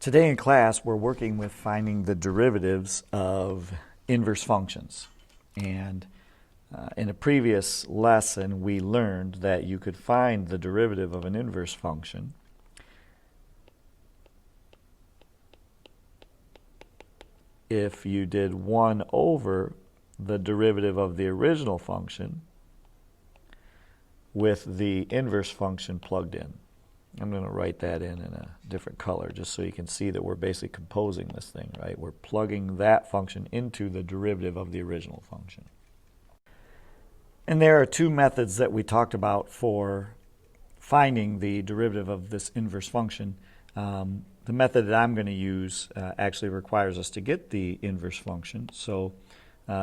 Today in class, we're working with finding the derivatives of inverse functions. And in a previous lesson, we learned that you could find the derivative of an inverse function if you did 1 over the derivative of the original function with the inverse function plugged in. I'm going to write that in a different color just so you can see that we're basically composing this thing, right? We're plugging that function into the derivative of the original function. And there are two methods that we talked about for finding the derivative of this inverse function. The method that I'm going to use actually requires us to get the inverse function. So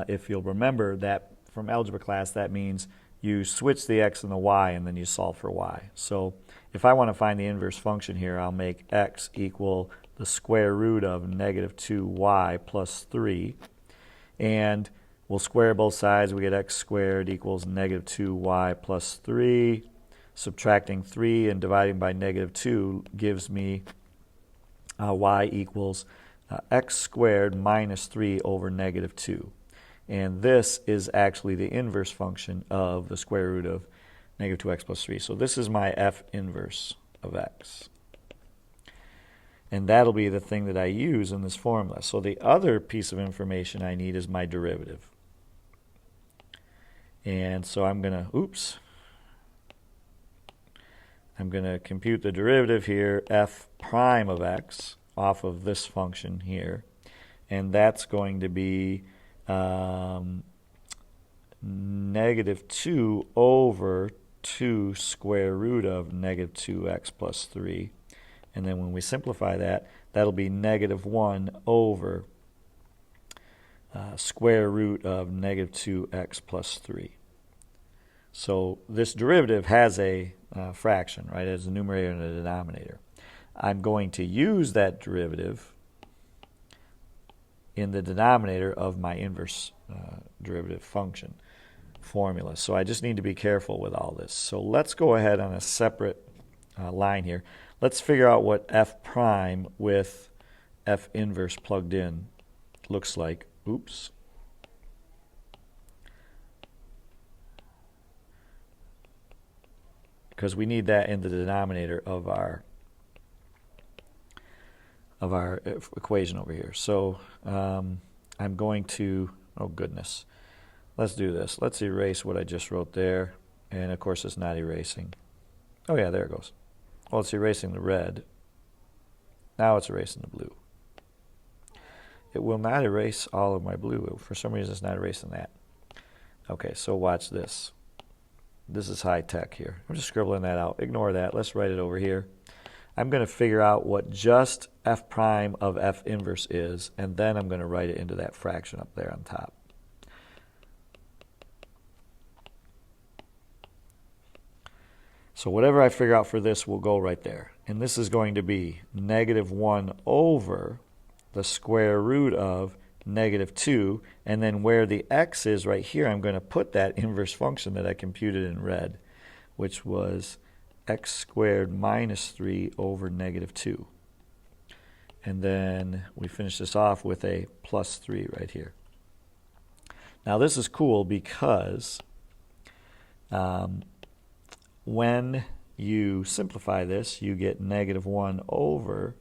if you'll remember that from algebra class, that means you switch the x and the y and then you solve for y. So if I want to find the inverse function here, I'll make x equal the square root of negative 2y plus 3. And we'll square both sides. We get x squared equals negative 2y plus 3. Subtracting 3 and dividing by negative 2 gives me y equals x squared minus 3 over negative 2. And this is actually the inverse function of the square root of negative 2x plus 3. So this is my f inverse of x. And that'll be the thing that I use in this formula. So the other piece of information I need is my derivative. And so I'm going to compute the derivative here, f prime of x, off of this function here. And that's going to be negative 2 over 2 square root of negative 2x plus 3. And then when we simplify that, that'll be negative 1 over square root of negative 2x plus 3. So this derivative has a fraction, right? It has a numerator and a denominator. I'm going to use that derivative in the denominator of my inverse derivative function formula. So I just need to be careful with all this. So let's go ahead on a separate line here. Let's figure out what f prime with f inverse plugged in looks like. Oops. Because we need that in the denominator of our equation over here. So I'm going to, oh goodness, let's do this. Let's erase what I just wrote there. And of course it's not erasing. Oh yeah, there it goes. Well, it's erasing the red. Now it's erasing the blue. It will not erase all of my blue. For some reason it's not erasing that. Okay, so watch this. This is high tech here. I'm just scribbling that out. Ignore that. Let's write it over here. I'm going to figure out what just f prime of f inverse is, and then I'm going to write it into that fraction up there on top. So whatever I figure out for this will go right there. And this is going to be negative 1 over the square root of negative 2, and then where the x is right here, I'm going to put that inverse function that I computed in red, which was x squared minus 3 over negative 2. And then we finish this off with a plus 3 right here. Now this is cool because when you simplify this, you get negative 1 over,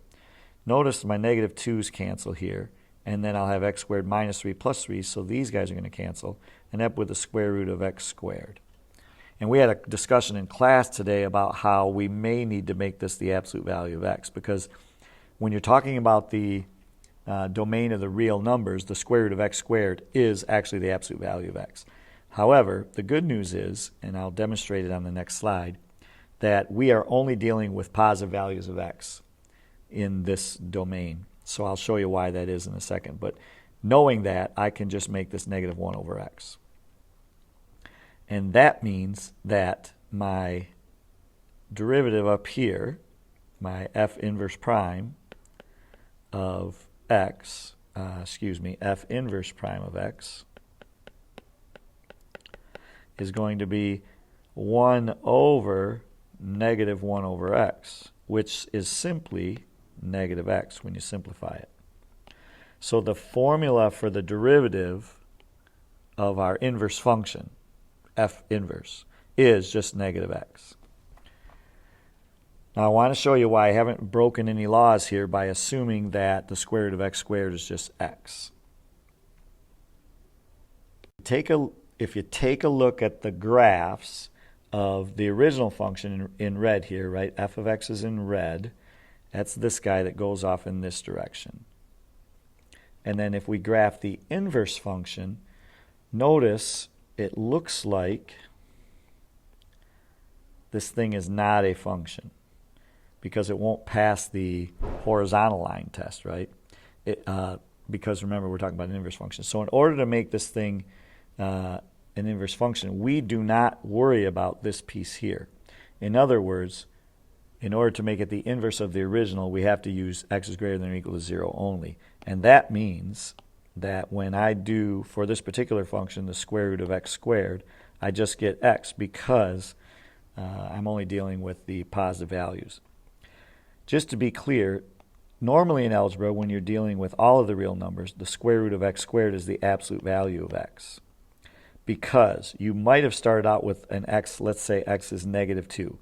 notice my negative 2's cancel here, and then I'll have x squared minus 3 plus 3, so these guys are going to cancel, and up with the square root of x squared. And we had a discussion in class today about how we may need to make this the absolute value of x, because when you're talking about the domain of the real numbers, the square root of x squared is actually the absolute value of x. However, the good news is, and I'll demonstrate it on the next slide, that we are only dealing with positive values of x in this domain. So I'll show you why that is in a second. But knowing that, I can just make this negative 1 over x. And that means that my derivative up here, my f inverse prime of x, f inverse prime of x, is going to be 1 over negative 1 over x, which is simply negative x when you simplify it. So the formula for the derivative of our inverse function, f inverse, is just negative x. Now I want to show you why I haven't broken any laws here by assuming that the square root of x squared is just x. If you take a look at the graphs of the original function in red here, right? F of x is in red. That's this guy that goes off in this direction. And then if we graph the inverse function, notice it looks like this thing is not a function because it won't pass the horizontal line test, right? Because remember, we're talking about an inverse function. So in order to make this thing an inverse function, we do not worry about this piece here. In other words, in order to make it the inverse of the original, we have to use x is greater than or equal to 0 only. And that means that when I do, for this particular function, the square root of x squared, I just get x because I'm only dealing with the positive values. Just to be clear, normally in algebra, when you're dealing with all of the real numbers, the square root of x squared is the absolute value of x. Because you might have started out with an x, let's say x is negative 2.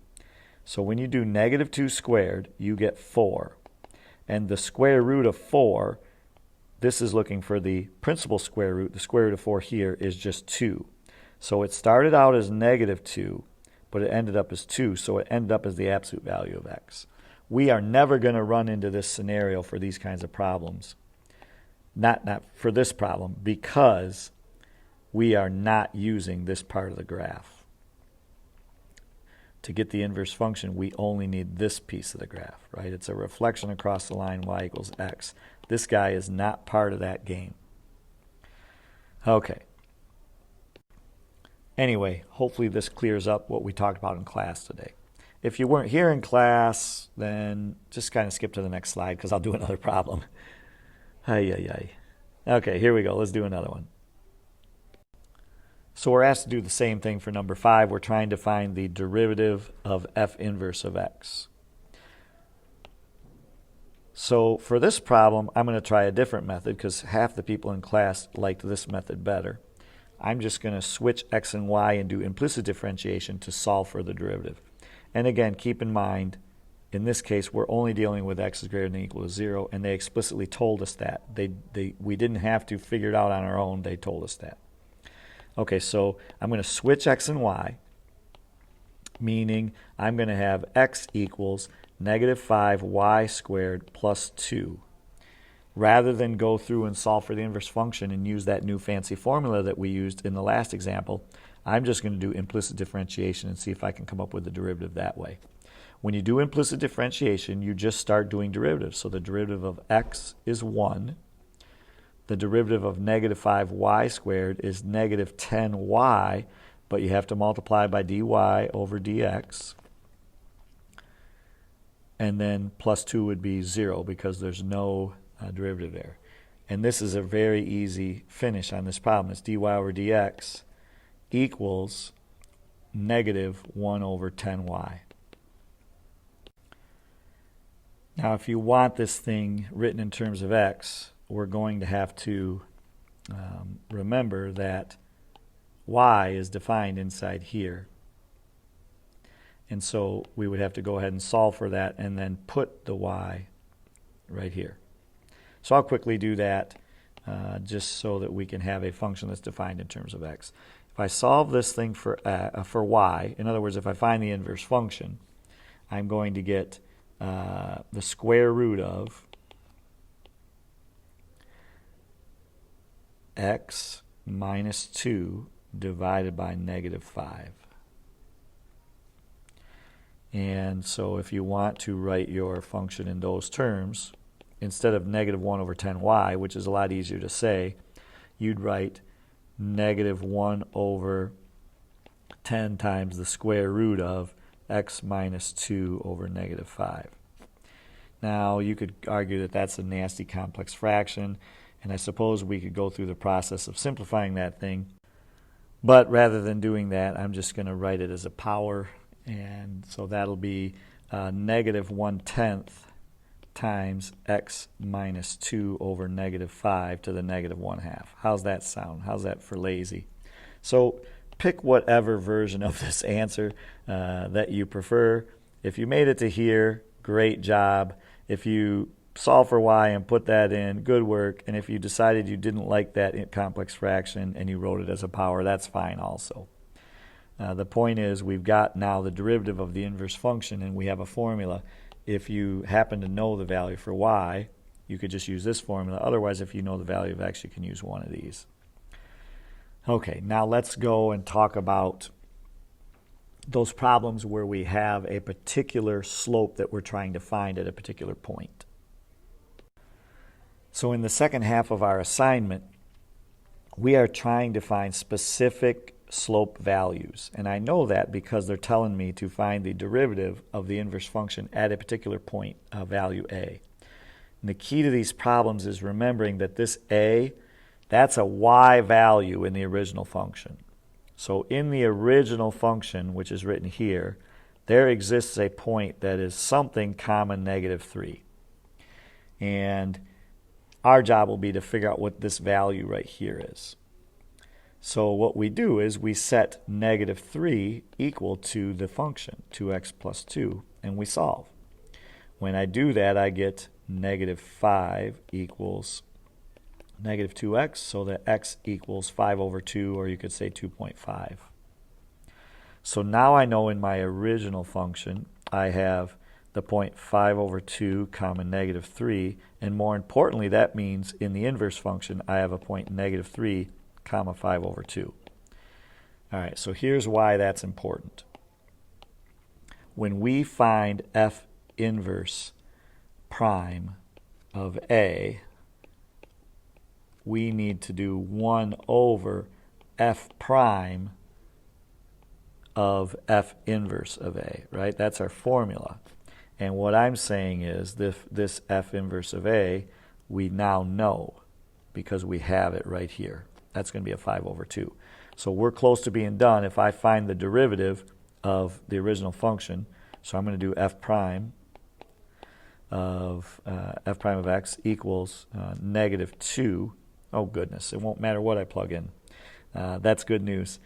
So when you do negative 2 squared, you get 4. And the square root of 4, this is looking for the principal square root. The square root of 4 here is just 2. So it started out as negative 2, but it ended up as 2, so it ended up as the absolute value of x. We are never going to run into this scenario for these kinds of problems. Not for this problem, because we are not using this part of the graph. To get the inverse function, we only need this piece of the graph, right? It's a reflection across the line y equals x. This guy is not part of that game. Okay. Anyway, hopefully this clears up what we talked about in class today. If you weren't here in class, then just kind of skip to the next slide because I'll do another problem. Okay, here we go. Let's do another one. So we're asked to do the same thing for number 5. We're trying to find the derivative of f inverse of x. So for this problem, I'm going to try a different method because half the people in class liked this method better. I'm just going to switch x and y and do implicit differentiation to solve for the derivative. And again, keep in mind, in this case, we're only dealing with x is greater than or equal to 0, and they explicitly told us that. We didn't have to figure it out on our own. They told us that. Okay, so I'm going to switch x and y, meaning I'm going to have x equals negative 5y squared plus 2. Rather than go through and solve for the inverse function and use that new fancy formula that we used in the last example, I'm just going to do implicit differentiation and see if I can come up with the derivative that way. When you do implicit differentiation, you just start doing derivatives. So the derivative of x is 1. The derivative of negative 5y squared is negative 10y, but you have to multiply by dy over dx. And then plus 2 would be 0 because there's no derivative there. And this is a very easy finish on this problem. It's dy over dx equals negative 1 over 10y. Now, if you want this thing written in terms of x, we're going to have to remember that y is defined inside here. And so we would have to go ahead and solve for that and then put the y right here. So I'll quickly do that just so that we can have a function that's defined in terms of x. If I solve this thing for y, in other words, if I find the inverse function, I'm going to get the square root of x minus 2 divided by negative 5. And so if you want to write your function in those terms, instead of negative 1 over 10y, which is a lot easier to say, you'd write negative 1 over 10 times the square root of x minus 2 over negative 5. Now, you could argue that that's a nasty complex fraction, and I suppose we could go through the process of simplifying that thing. But rather than doing that, I'm just going to write it as a power, and so that'll be negative 1/10 times x minus 2 over negative 5 to the negative 1/2. How's that sound? How's that for lazy? So pick whatever version of this answer that you prefer. If you made it to here, great job. If you solve for y and put that in, good work. And if you decided you didn't like that complex fraction and you wrote it as a power, that's fine also. The point is we've got now the derivative of the inverse function and we have a formula. If you happen to know the value for y, you could just use this formula. Otherwise, if you know the value of x, you can use one of these. Okay, now let's go and talk about those problems where we have a particular slope that we're trying to find at a particular point. So in the second half of our assignment, we are trying to find specific slope values. And I know that because they're telling me to find the derivative of the inverse function at a particular point, value a. And the key to these problems is remembering that this a, that's a y value in the original function. So in the original function, which is written here, there exists a point that is something common negative 3. And our job will be to figure out what this value right here is. So what we do is we set negative 3 equal to the function, 2x plus 2, and we solve. When I do that, I get negative 5 equals negative 2x, so that x equals 5 over 2, or you could say 2.5. So now I know in my original function, I have the point 5 over 2 comma negative 3, and more importantly, that means in the inverse function, I have a point negative 3 comma 5 over 2. All right, so here's why that's important. When we find f inverse prime of a, we need to do 1 over f prime of f inverse of a, right? That's our formula. And what I'm saying is this f inverse of a, we now know because we have it right here. That's going to be a 5 over 2. So we're close to being done if I find the derivative of the original function. So I'm going to do f prime of x equals negative 2. Oh goodness, it won't matter what I plug in. That's good news.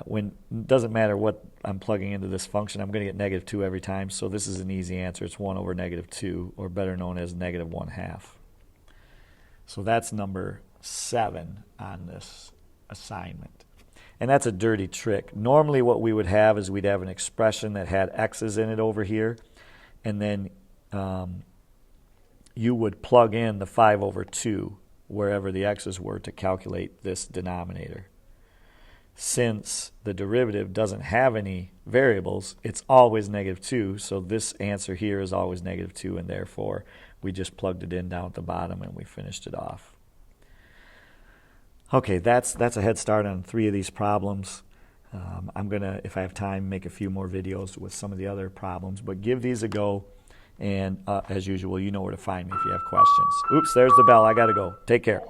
When it doesn't matter what I'm plugging into this function, I'm going to get negative 2 every time. So this is an easy answer. It's 1 over negative 2, or better known as negative 1/2. So that's number 7 on this assignment. And that's a dirty trick. Normally what we would have is we'd have an expression that had x's in it over here, and then you would plug in the 5 over 2 wherever the x's were to calculate this denominator. Since the derivative doesn't have any variables, it's always negative 2, so this answer here is always negative 2, and therefore we just plugged it in down at the bottom and we finished it off. Okay, that's a head start on 3 of these problems. I'm going to, if I have time, make a few more videos with some of the other problems, but give these a go, and as usual, you know where to find me if you have questions. Oops, there's the bell. I got to go. Take care.